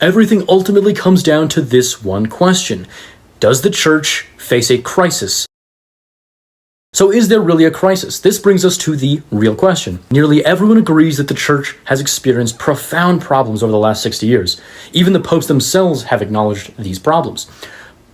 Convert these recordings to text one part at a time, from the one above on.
Everything ultimately comes down to this one question. Does the church face a crisis? So is there really a crisis? This brings us to the real question. Nearly everyone agrees that the church has experienced profound problems over the last 60 years. Even the popes themselves have acknowledged these problems.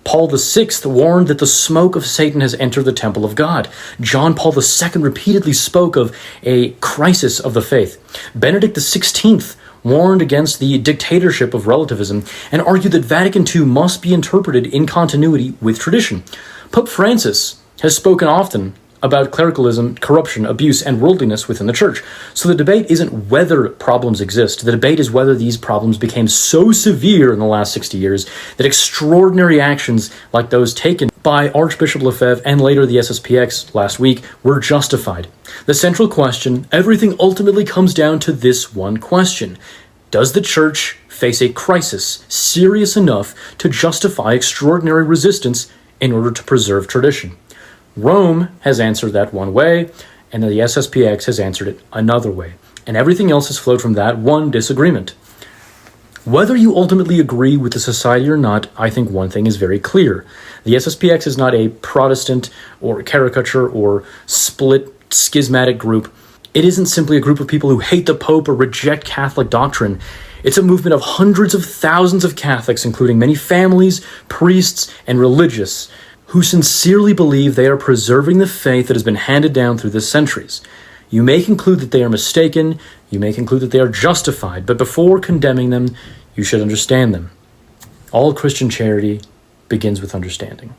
Paul VI warned that the smoke of Satan has entered the temple of God. John Paul II repeatedly spoke of a crisis of the faith. Benedict XVI warned against the dictatorship of relativism and argued that Vatican II must be interpreted in continuity with tradition. Pope Francis has spoken often about clericalism, corruption, abuse, and worldliness within the church. So the debate isn't whether problems exist. The debate is whether these problems became so severe in the last 60 years that extraordinary actions like those taken by Archbishop Lefebvre and later the Sspx last week were justified. The central question, everything ultimately comes down to this one question. Does the church face a crisis serious enough to justify extraordinary resistance in order to preserve tradition? Rome has answered that one way, and the Sspx has answered it another way. And everything else has flowed from that one disagreement. Whether you ultimately agree with the society or not, I think one thing is very clear. The Sspx is not a Protestant or caricature or split schismatic group. It isn't simply a group of people who hate the Pope or reject Catholic doctrine. It's a movement of hundreds of thousands of Catholics, including many families, priests, and religious, who sincerely believe they are preserving the faith that has been handed down through the centuries. You may conclude that they are mistaken, you may conclude that they are justified, but before condemning them, you should understand them. All Christian charity begins with understanding.